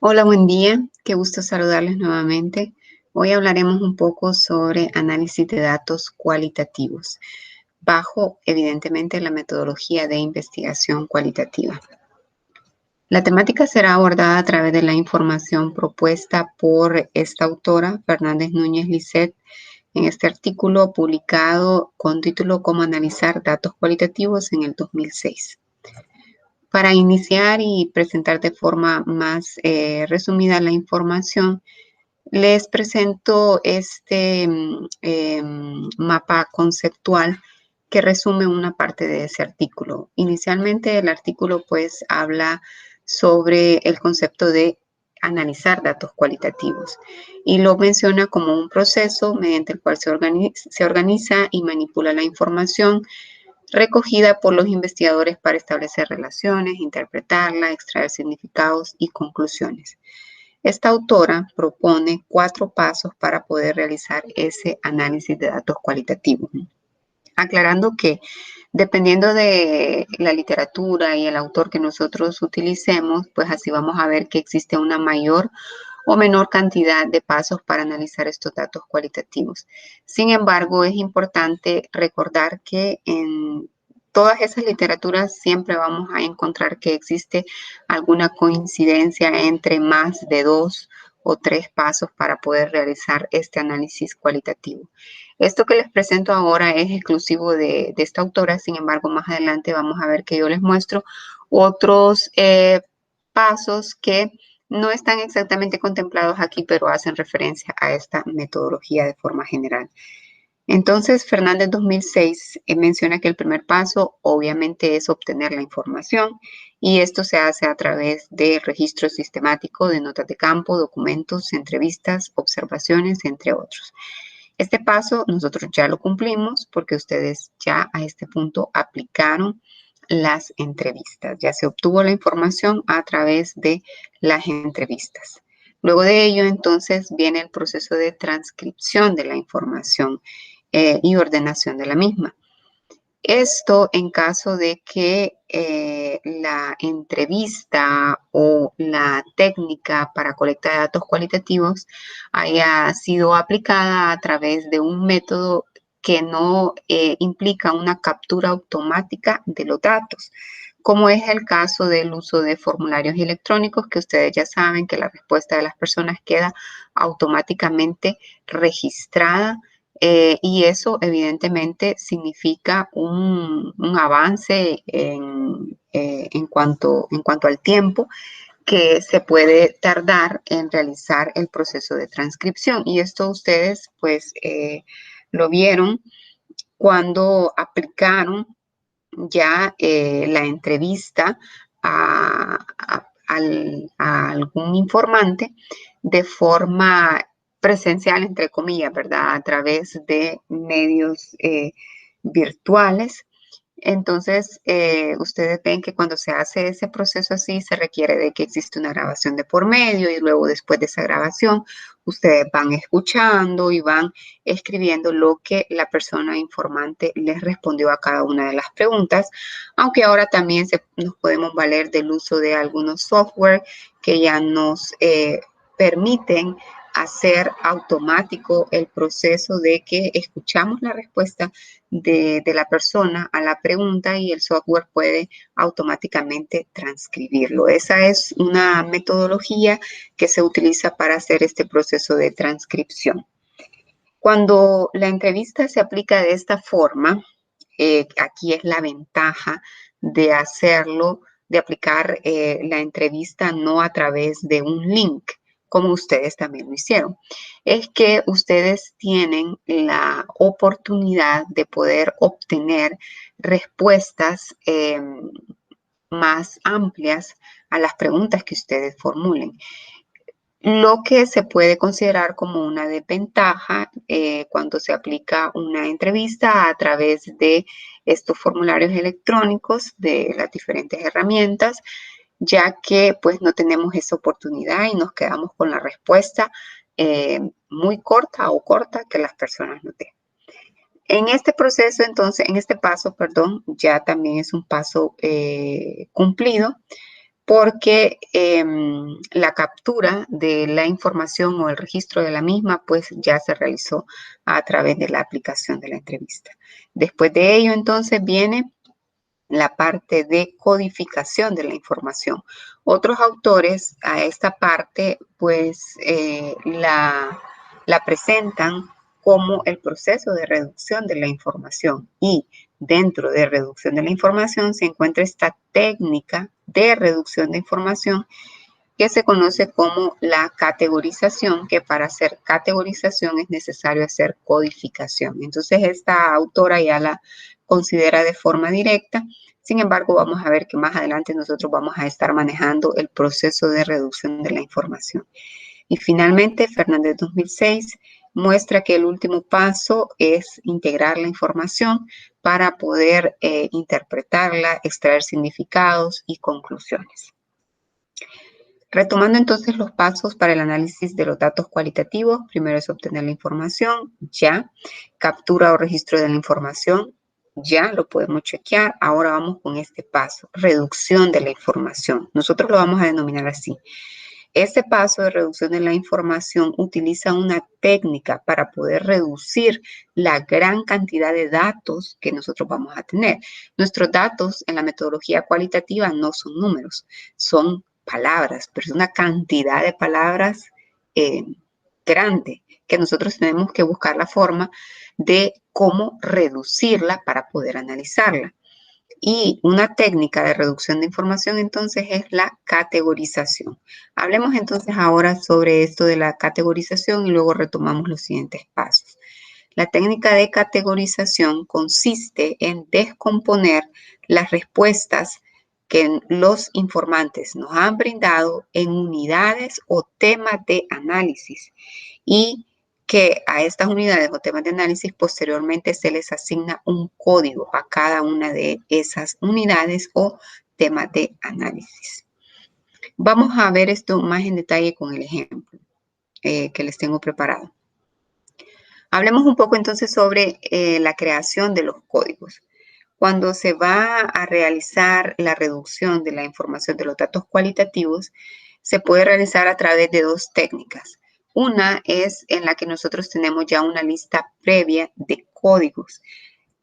Hola, buen día. Qué gusto saludarles nuevamente. Hoy hablaremos un poco sobre análisis de datos cualitativos, bajo, evidentemente, la metodología de investigación cualitativa. La temática será abordada a través de la información propuesta por esta autora, Fernández Núñez Lisset, en este artículo publicado con título Cómo analizar datos cualitativos en el 2006. Para iniciar y presentar de forma más resumida la información, les presento este mapa conceptual que resume una parte de ese artículo. Inicialmente el artículo pues habla sobre el concepto de analizar datos cualitativos y lo menciona como un proceso mediante el cual se organiza y manipula la información recogida por los investigadores para establecer relaciones, interpretarla, extraer significados y conclusiones. Esta autora propone 4 pasos para poder realizar ese análisis de datos cualitativos, aclarando que dependiendo de la literatura y el autor que nosotros utilicemos, pues así vamos a ver que existe una mayor o menor cantidad de pasos para analizar estos datos cualitativos. Sin embargo, es importante recordar que en todas esas literaturas siempre vamos a encontrar que existe alguna coincidencia entre más de 2 o 3 pasos para poder realizar este análisis cualitativo. Esto que les presento ahora es exclusivo de esta autora, sin embargo, más adelante vamos a ver que yo les muestro otros pasos que no están exactamente contemplados aquí, pero hacen referencia a esta metodología de forma general. Entonces, Fernández 2006 menciona que el primer paso obviamente es obtener la información y esto se hace a través de registro sistemático de notas de campo, documentos, entrevistas, observaciones, entre otros. Este paso nosotros ya lo cumplimos porque ustedes ya a este punto aplicaron las entrevistas. Ya se obtuvo la información a través de las entrevistas. Luego de ello, entonces, viene el proceso de transcripción de la información y ordenación de la misma. Esto en caso de que la entrevista o la técnica para colecta de datos cualitativos haya sido aplicada a través de un método que no implica una captura automática de los datos, como es el caso del uso de formularios electrónicos, que ustedes ya saben que la respuesta de las personas queda automáticamente registrada y eso evidentemente significa un avance en cuanto al tiempo que se puede tardar en realizar el proceso de transcripción. Y esto ustedes pues lo vieron cuando aplicaron ya la entrevista a algún informante de forma presencial, entre comillas, ¿verdad? A través de medios virtuales. Entonces, ustedes ven que cuando se hace ese proceso así, se requiere de que existe una grabación de por medio y luego después de esa grabación, ustedes van escuchando y van escribiendo lo que la persona informante les respondió a cada una de las preguntas, aunque ahora también nos podemos valer del uso de algunos software que ya nos permiten hacer automático el proceso de que escuchamos la respuesta de la persona a la pregunta y el software puede automáticamente transcribirlo. Esa es una metodología que se utiliza para hacer este proceso de transcripción. Cuando la entrevista se aplica de esta forma, aquí es la ventaja de hacerlo, de aplicar la entrevista no a través de un link, como ustedes también lo hicieron. Es que ustedes tienen la oportunidad de poder obtener respuestas más amplias a las preguntas que ustedes formulen. Lo que se puede considerar como una desventaja cuando se aplica una entrevista a través de estos formularios electrónicos de las diferentes herramientas, ya que pues no tenemos esa oportunidad y nos quedamos con la respuesta muy corta o corta que las personas nos den. En este proceso, entonces, en este paso, perdón, ya también es un paso cumplido, porque la captura de la información o el registro de la misma pues ya se realizó a través de la aplicación de la entrevista. Después de ello entonces viene la parte de codificación de la información. Otros autores a esta parte pues la presentan como el proceso de reducción de la información, y dentro de reducción de la información se encuentra esta técnica de reducción de información que se conoce como la categorización, que para hacer categorización es necesario hacer codificación. Entonces esta autora ya la considera de forma directa. Sin embargo, vamos a ver que más adelante nosotros vamos a estar manejando el proceso de reducción de la información. Y finalmente, Fernández 2006 muestra que el último paso es integrar la información para poder interpretarla, extraer significados y conclusiones. Retomando entonces los pasos para el análisis de los datos cualitativos, primero es obtener la información, ya. Captura o registro de la información, ya lo podemos chequear. Ahora vamos con este paso, reducción de la información. Nosotros lo vamos a denominar así. Este paso de reducción de la información utiliza una técnica para poder reducir la gran cantidad de datos que nosotros vamos a tener. Nuestros datos en la metodología cualitativa no son números, son palabras, pero es una cantidad de palabras grande que nosotros tenemos que buscar la forma de cómo reducirla para poder analizarla. Y una técnica de reducción de información entonces es la categorización. Hablemos entonces ahora sobre esto de la categorización y luego retomamos los siguientes pasos. La técnica de categorización consiste en descomponer las respuestas que los informantes nos han brindado en unidades o temas de análisis, y que a estas unidades o temas de análisis posteriormente se les asigna un código a cada una de esas unidades o temas de análisis. Vamos a ver esto más en detalle con el ejemplo que les tengo preparado. Hablemos un poco entonces sobre la creación de los códigos. Cuando se va a realizar la reducción de la información de los datos cualitativos, se puede realizar a través de dos técnicas. Una es en la que nosotros tenemos ya una lista previa de códigos.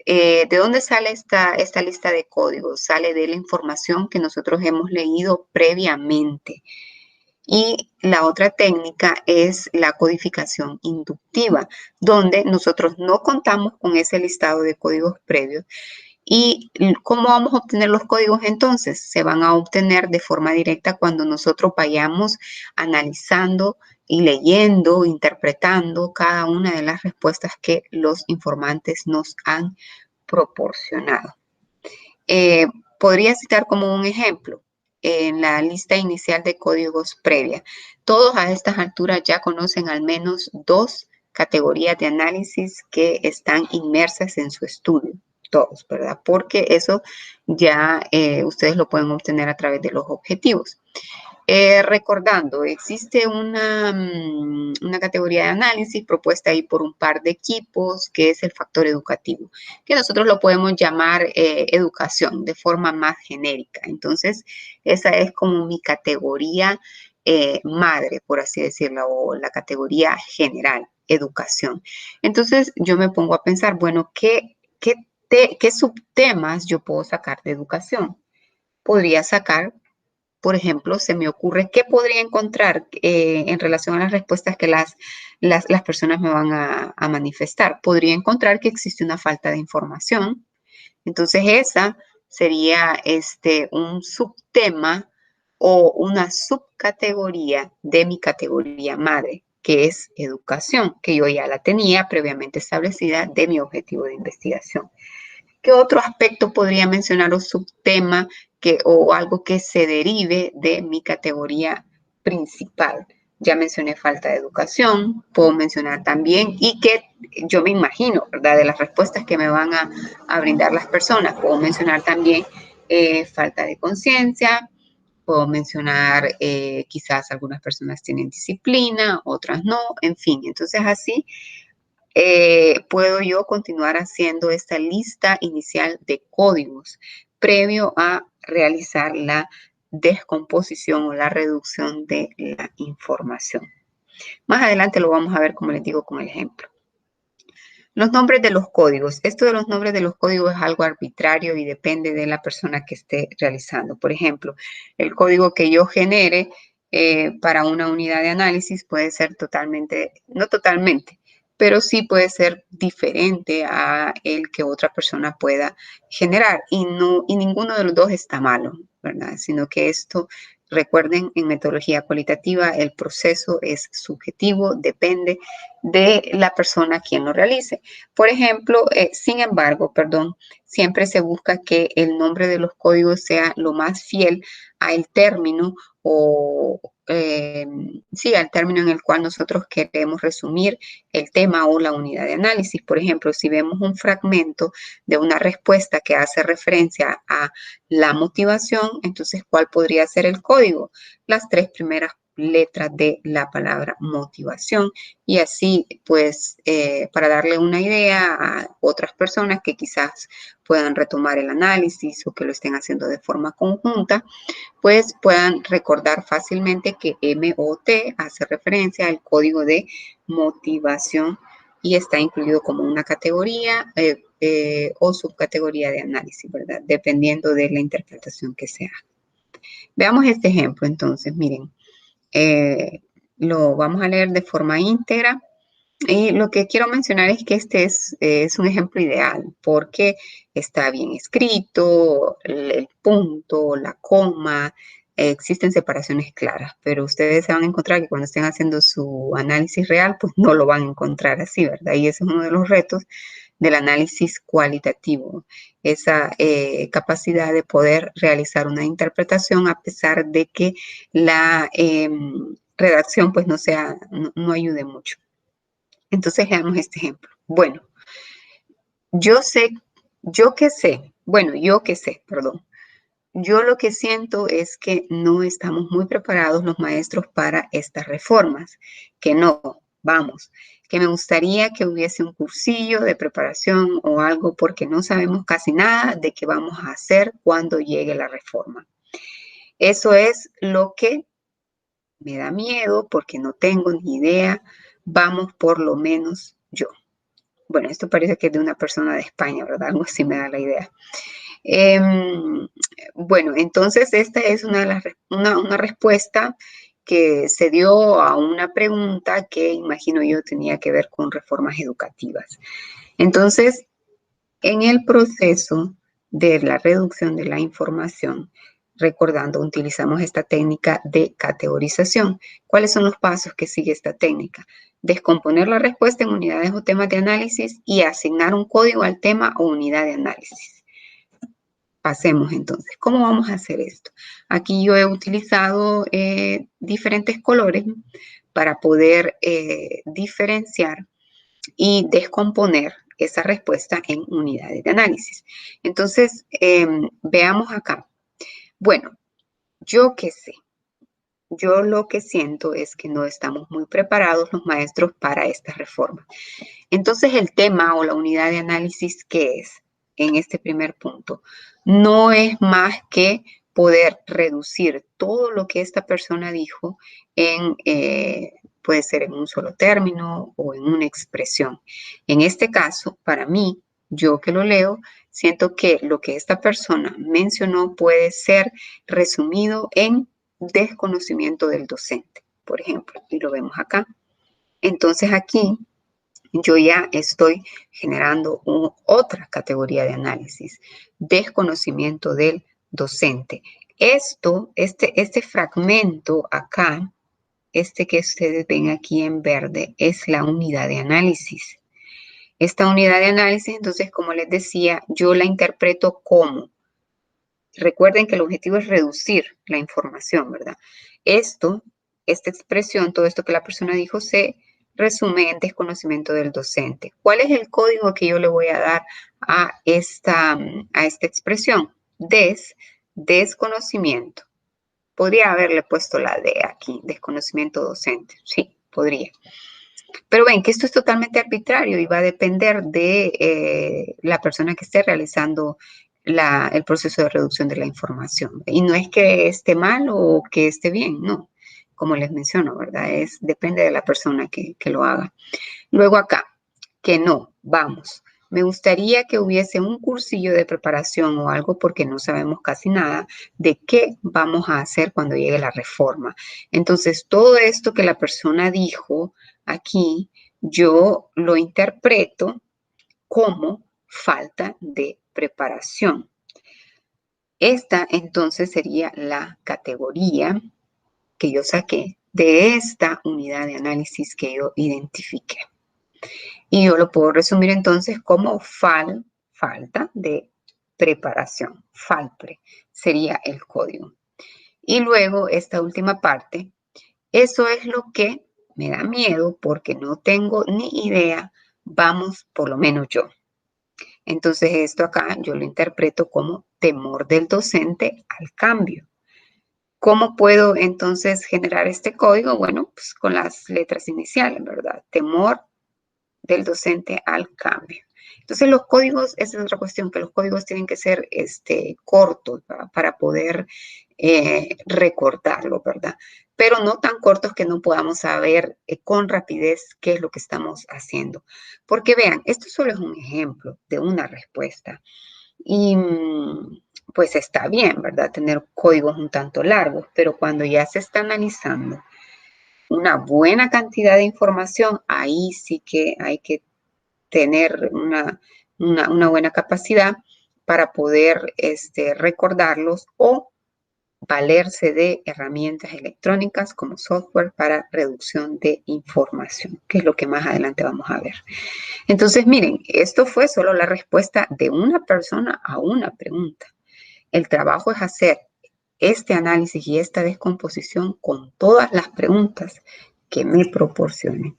¿De dónde sale esta lista de códigos? Sale de la información que nosotros hemos leído previamente. Y la otra técnica es la codificación inductiva, donde nosotros no contamos con ese listado de códigos previos. ¿Y cómo vamos a obtener los códigos entonces? Se van a obtener de forma directa cuando nosotros vayamos analizando y leyendo, interpretando cada una de las respuestas que los informantes nos han proporcionado. Podría citar como un ejemplo en la lista inicial de códigos previa. Todos a estas alturas ya conocen al menos dos categorías de análisis que están inmersas en su estudio. Todos, ¿verdad? Porque eso ya ustedes lo pueden obtener a través de los objetivos. Recordando, existe una categoría de análisis propuesta ahí por un par de equipos, que es el factor educativo, que nosotros lo podemos llamar educación de forma más genérica. Entonces, esa es como mi categoría madre, por así decirlo, o la categoría general, educación. Entonces, yo me pongo a pensar, bueno, ¿qué subtemas yo puedo sacar de educación? Podría sacar, por ejemplo, se me ocurre qué podría encontrar en relación a las respuestas que las personas me van a manifestar. Podría encontrar que existe una falta de información. Entonces, esa sería un subtema o una subcategoría de mi categoría madre, que es educación, que yo ya la tenía previamente establecida de mi objetivo de investigación. ¿Qué otro aspecto podría mencionar o subtema o algo que se derive de mi categoría principal? Ya mencioné falta de educación, puedo mencionar también, y que yo me imagino, ¿verdad? De las respuestas que me van a brindar las personas, puedo mencionar también falta de conciencia, puedo mencionar quizás algunas personas tienen disciplina, otras no, en fin. Entonces así puedo yo continuar haciendo esta lista inicial de códigos previo a realizar la descomposición o la reducción de la información. Más adelante lo vamos a ver, como les digo, con el ejemplo. Los nombres de los códigos. Esto de los nombres de los códigos es algo arbitrario y depende de la persona que esté realizando. Por ejemplo, el código que yo genere para una unidad de análisis puede ser no totalmente, pero sí puede ser diferente a el que otra persona pueda generar. Y ninguno de los dos está malo, ¿verdad? Sino que esto, recuerden, en metodología cualitativa el proceso es subjetivo, depende de la persona quien lo realice. Por ejemplo, sin embargo, siempre se busca que el nombre de los códigos sea lo más fiel al término al término en el cual nosotros queremos resumir el tema o la unidad de análisis. Por ejemplo, si vemos un fragmento de una respuesta que hace referencia a la motivación, entonces, ¿cuál podría ser el código? Las 3 primeras letras de la palabra motivación, y así pues para darle una idea a otras personas que quizás puedan retomar el análisis o que lo estén haciendo de forma conjunta, pues puedan recordar fácilmente que MOT hace referencia al código de motivación y está incluido como una categoría o subcategoría de análisis, ¿verdad? Dependiendo de la interpretación que se haga. Veamos este ejemplo entonces, miren. Lo vamos a leer de forma íntegra y lo que quiero mencionar es que este es un ejemplo ideal porque está bien escrito, el punto, la coma, existen separaciones claras, pero ustedes se van a encontrar que cuando estén haciendo su análisis real, pues no lo van a encontrar así, ¿verdad? Y ese es uno de los retos del análisis cualitativo, esa capacidad de poder realizar una interpretación a pesar de que la redacción pues no ayude mucho. Entonces veamos este ejemplo. Bueno, yo lo que siento es que no estamos muy preparados los maestros para estas reformas, que me gustaría que hubiese un cursillo de preparación o algo porque no sabemos casi nada de qué vamos a hacer cuando llegue la reforma. Eso es lo que me da miedo porque no tengo ni idea. Vamos, por lo menos yo. Bueno, esto parece que es de una persona de España, ¿verdad? Algo así me da la idea. Bueno, entonces esta es una respuesta que se dio a una pregunta que imagino yo tenía que ver con reformas educativas. Entonces, en el proceso de la reducción de la información, recordando, utilizamos esta técnica de categorización. ¿Cuáles son los pasos que sigue esta técnica? Descomponer la respuesta en unidades o temas de análisis y asignar un código al tema o unidad de análisis. Pasemos entonces. ¿Cómo vamos a hacer esto? Aquí yo he utilizado diferentes colores para poder diferenciar y descomponer esa respuesta en unidades de análisis. Entonces, veamos acá. Bueno, yo qué sé. Yo lo que siento es que no estamos muy preparados los maestros para esta reforma. Entonces, el tema o la unidad de análisis, ¿qué es? En este primer punto, no es más que poder reducir todo lo que esta persona dijo en, puede ser en un solo término o en una expresión. En este caso, para mí, yo que lo leo, siento que lo que esta persona mencionó puede ser resumido en desconocimiento del docente, por ejemplo, y lo vemos acá. Entonces aquí yo ya estoy generando otra categoría de análisis, desconocimiento del docente. Este fragmento acá, este que ustedes ven aquí en verde, es la unidad de análisis. Esta unidad de análisis, entonces, como les decía, yo la interpreto como, recuerden que el objetivo es reducir la información, ¿verdad? Esta expresión, todo esto que la persona dijo, se resume en desconocimiento del docente. ¿Cuál es el código que yo le voy a dar a esta expresión? Desconocimiento. Podría haberle puesto la D aquí, desconocimiento docente. Sí, podría. Pero ven que esto es totalmente arbitrario y va a depender de la persona que esté realizando el proceso de reducción de la información. Y no es que esté mal o que esté bien, no. Como les menciono, ¿verdad? Depende de la persona que lo haga. Luego acá, que no, vamos. Me gustaría que hubiese un cursillo de preparación o algo porque no sabemos casi nada de qué vamos a hacer cuando llegue la reforma. Entonces, todo esto que la persona dijo aquí, yo lo interpreto como falta de preparación. Esta entonces sería la categoría que yo saqué de esta unidad de análisis que yo identifiqué. Y yo lo puedo resumir entonces como falta de preparación. FALPRE sería el código. Y luego esta última parte, eso es lo que me da miedo porque no tengo ni idea, vamos, por lo menos yo. Entonces esto acá yo lo interpreto como temor del docente al cambio. ¿Cómo puedo entonces generar este código? Bueno, pues con las letras iniciales, ¿verdad? Temor del docente al cambio. Entonces los códigos, esa es otra cuestión, que los códigos tienen que ser cortos, ¿verdad? Para poder recordarlo, ¿verdad? Pero no tan cortos que no podamos saber con rapidez qué es lo que estamos haciendo. Porque vean, esto solo es un ejemplo de una respuesta. Y pues está bien, ¿verdad? Tener códigos un tanto largos, pero cuando ya se está analizando una buena cantidad de información, ahí sí que hay que tener una buena capacidad para poder recordarlos o valerse de herramientas electrónicas como software para reducción de información, que es lo que más adelante vamos a ver. Entonces, miren, esto fue solo la respuesta de una persona a una pregunta. El trabajo es hacer este análisis y esta descomposición con todas las preguntas que me proporcionen.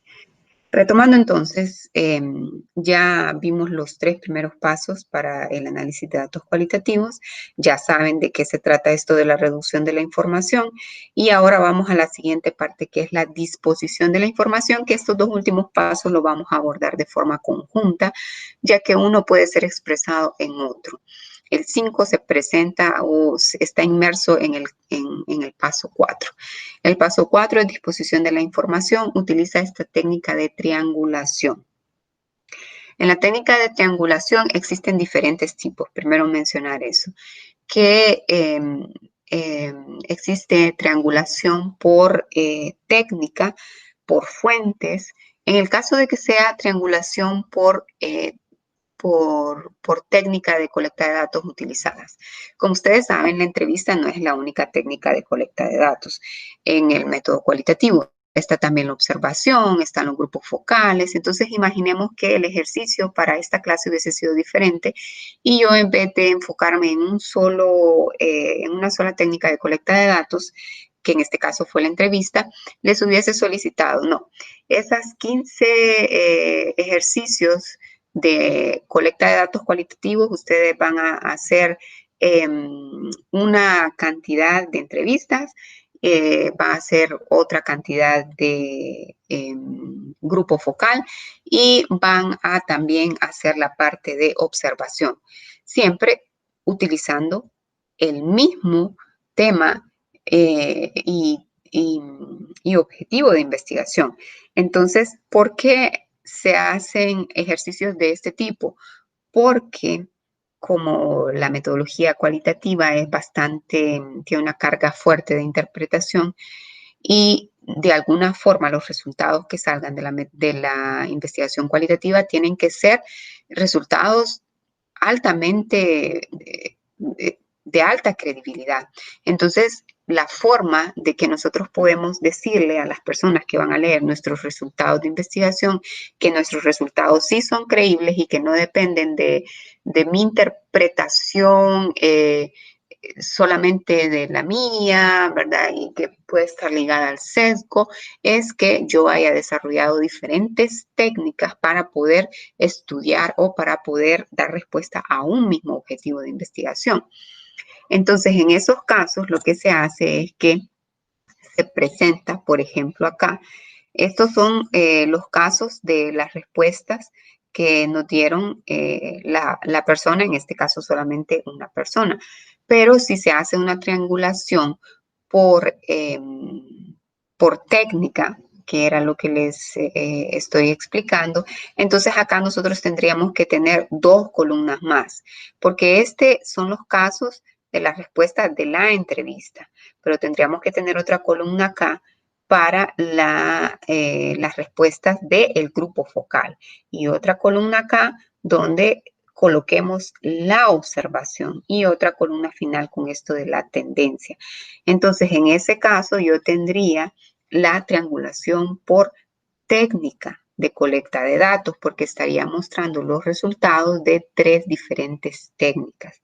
Retomando entonces, ya vimos los 3 primeros pasos para el análisis de datos cualitativos. Ya saben de qué se trata esto de la reducción de la información. Y ahora vamos a la siguiente parte, que es la disposición de la información, que estos 2 últimos pasos los vamos a abordar de forma conjunta, ya que uno puede ser expresado en otro. El 5 se presenta o está inmerso en el paso 4. El paso 4 es disposición de la información. Utiliza esta técnica de triangulación. En la técnica de triangulación existen diferentes tipos. Primero mencionar eso. Que existe triangulación por técnica, por fuentes. En el caso de que sea triangulación por técnica de colecta de datos utilizadas. Como ustedes saben, la entrevista no es la única técnica de colecta de datos en el método cualitativo. Está también la observación, están los grupos focales. Entonces, imaginemos que el ejercicio para esta clase hubiese sido diferente y yo, en vez de enfocarme en una sola técnica de colecta de datos, que en este caso fue la entrevista, les hubiese solicitado, no, esas 15 ejercicios de colecta de datos cualitativos, ustedes van a hacer una cantidad de entrevistas, va a hacer otra cantidad de grupo focal y van a también hacer la parte de observación, siempre utilizando el mismo tema y objetivo de investigación. Entonces, ¿por qué se hacen ejercicios de este tipo? Porque como la metodología cualitativa tiene una carga fuerte de interpretación y de alguna forma los resultados que salgan de la investigación cualitativa tienen que ser resultados altamente de alta credibilidad. Entonces, la forma de que nosotros podemos decirle a las personas que van a leer nuestros resultados de investigación que nuestros resultados sí son creíbles y que no dependen de mi interpretación solamente de la mía, ¿verdad? Y que puede estar ligada al sesgo, es que yo haya desarrollado diferentes técnicas para poder estudiar o para poder dar respuesta a un mismo objetivo de investigación. Entonces, en esos casos, lo que se hace es que se presenta, por ejemplo, acá, estos son los casos de las respuestas que nos dieron la persona, en este caso solamente una persona. Pero si se hace una triangulación por técnica, que era lo que les estoy explicando, entonces acá nosotros tendríamos que tener dos columnas más, porque son los casos de la respuesta de la entrevista, pero tendríamos que tener otra columna acá para las respuestas del grupo focal y otra columna acá donde coloquemos la observación y otra columna final con esto de la tendencia. Entonces, en ese caso yo tendría la triangulación por técnica de colecta de datos porque estaría mostrando los resultados de 3 diferentes técnicas.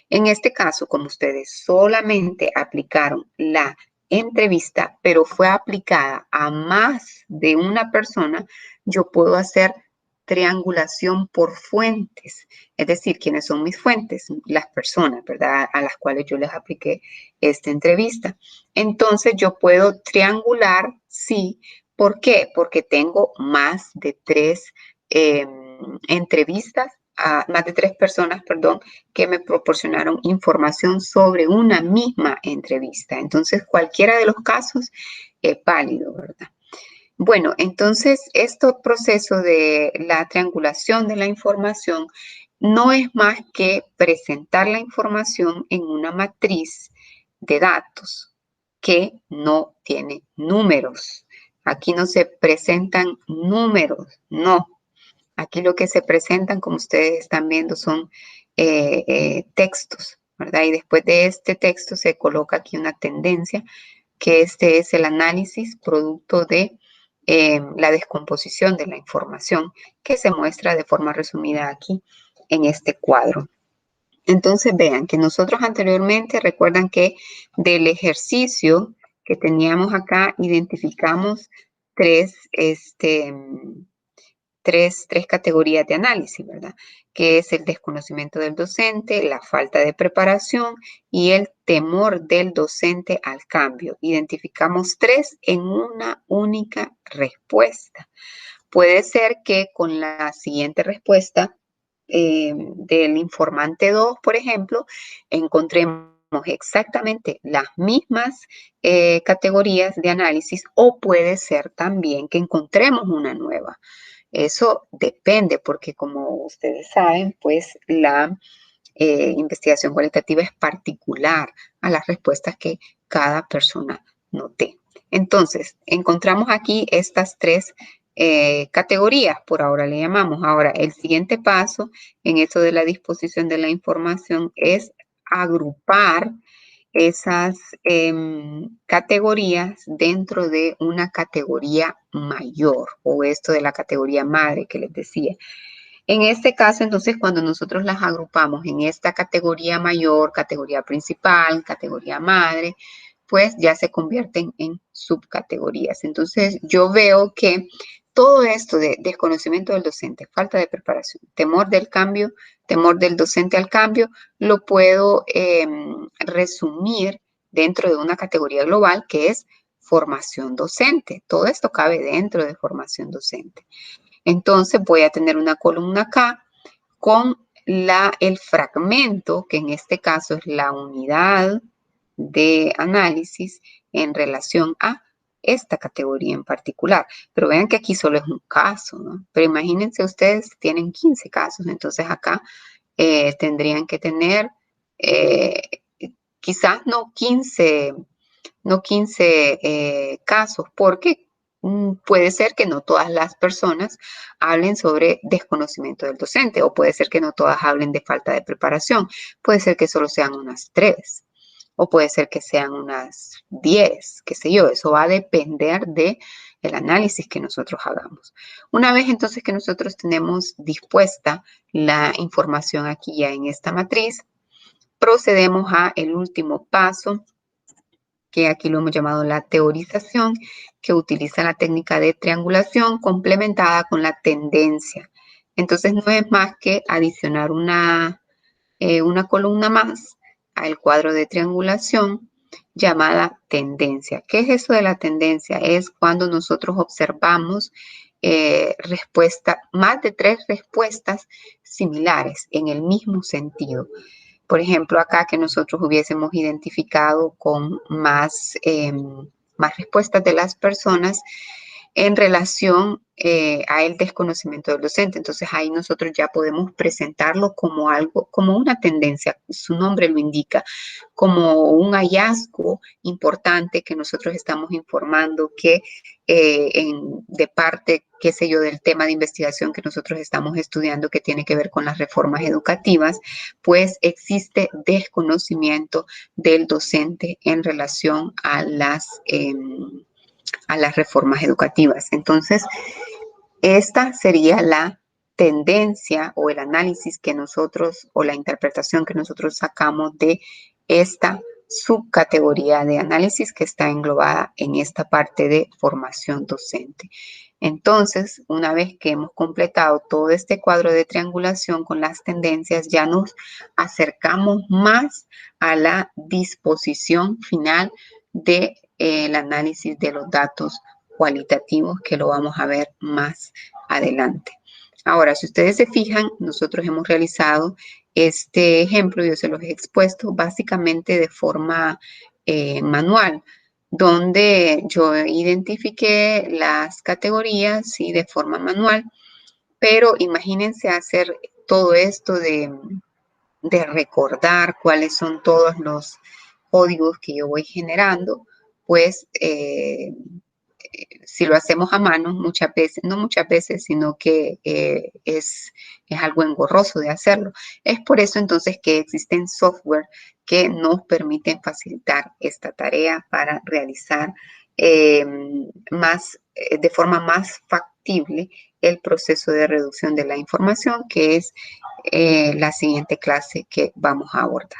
En este caso, como ustedes solamente aplicaron la entrevista, pero fue aplicada a más de una persona, yo puedo hacer triangulación por fuentes, es decir, ¿quiénes son mis fuentes? Las personas, ¿verdad? A las cuales yo les apliqué esta entrevista. Entonces yo puedo triangular, sí. ¿Por qué? Porque tengo más de 3 entrevistas, más de 3 personas, perdón, que me proporcionaron información sobre una misma entrevista. Entonces, cualquiera de los casos es válido, ¿verdad? Bueno, entonces, este proceso de la triangulación de la información no es más que presentar la información en una matriz de datos que no tiene números. Aquí no se presentan números, no. Aquí lo que se presentan, como ustedes están viendo, son textos, ¿verdad? Y después de este texto se coloca aquí una tendencia, que este es el análisis producto de la descomposición de la información que se muestra de forma resumida aquí en este cuadro. Entonces vean que nosotros anteriormente, recuerdan que del ejercicio que teníamos acá, identificamos tres, tres categorías de análisis, ¿verdad? Que es el desconocimiento del docente, la falta de preparación y el temor del docente al cambio. Identificamos 3 en una única respuesta. Puede ser que con la siguiente respuesta del informante 2, por ejemplo, encontremos exactamente las mismas categorías de análisis o puede ser también que encontremos una nueva. Eso depende porque como ustedes saben, pues la investigación cualitativa es particular a las respuestas que cada persona note. Entonces, encontramos aquí estas 3 categorías, por ahora le llamamos. Ahora, el siguiente paso en esto de la disposición de la información es agrupar esas categorías dentro de una categoría mayor o esto de la categoría madre que les decía. En este caso, entonces, cuando nosotros las agrupamos en esta categoría mayor, categoría principal, categoría madre, pues ya se convierten en subcategorías. Entonces, yo veo que todo esto de desconocimiento del docente, falta de preparación, temor del cambio, temor del docente al cambio, lo puedo resumir dentro de una categoría global que es formación docente. Todo esto cabe dentro de formación docente. Entonces voy a tener una columna acá con el fragmento, que en este caso es la unidad de análisis en relación a esta categoría en particular. Pero vean que aquí solo es un caso, ¿no? Pero imagínense ustedes, tienen 15 casos, entonces acá tendrían que tener quizás no 15 casos, porque puede ser que no todas las personas hablen sobre desconocimiento del docente o puede ser que no todas hablen de falta de preparación. Puede ser que solo sean unas 3 o puede ser que sean unas 10, qué sé yo. Eso va a depender de el análisis que nosotros hagamos. Una vez entonces que nosotros tenemos dispuesta la información aquí ya en esta matriz, procedemos a el último paso, que aquí lo hemos llamado la teorización, que utiliza la técnica de triangulación complementada con la tendencia. Entonces no es más que adicionar una columna más al cuadro de triangulación llamada tendencia. ¿Qué es eso de la tendencia? Es cuando nosotros observamos más de 3 respuestas similares en el mismo sentido. Por ejemplo, acá que nosotros hubiésemos identificado con más respuestas de las personas en relación a el desconocimiento del docente. Entonces ahí nosotros ya podemos presentarlo como algo, como una tendencia, su nombre lo indica, como un hallazgo importante que nosotros estamos informando que de parte, qué sé yo, del tema de investigación que nosotros estamos estudiando que tiene que ver con las reformas educativas, pues existe desconocimiento del docente en relación a las reformas educativas. Entonces, esta sería la tendencia o el análisis que nosotros o la interpretación que nosotros sacamos de esta subcategoría de análisis que está englobada en esta parte de formación docente. Entonces, una vez que hemos completado todo este cuadro de triangulación con las tendencias, ya nos acercamos más a la disposición final del análisis de los datos cualitativos, que lo vamos a ver más adelante. Ahora, si ustedes se fijan, nosotros hemos realizado este ejemplo, yo se los he expuesto básicamente de forma manual, donde yo identifiqué las categorías y de forma manual, pero imagínense hacer todo esto de recordar cuáles son todos los códigos que yo voy generando, pues si lo hacemos a mano muchas veces, no muchas veces, sino que es algo engorroso de hacerlo. Es por eso entonces que existen software que nos permiten facilitar esta tarea para realizar de forma más factible el proceso de reducción de la información, que es la siguiente clase que vamos a abordar.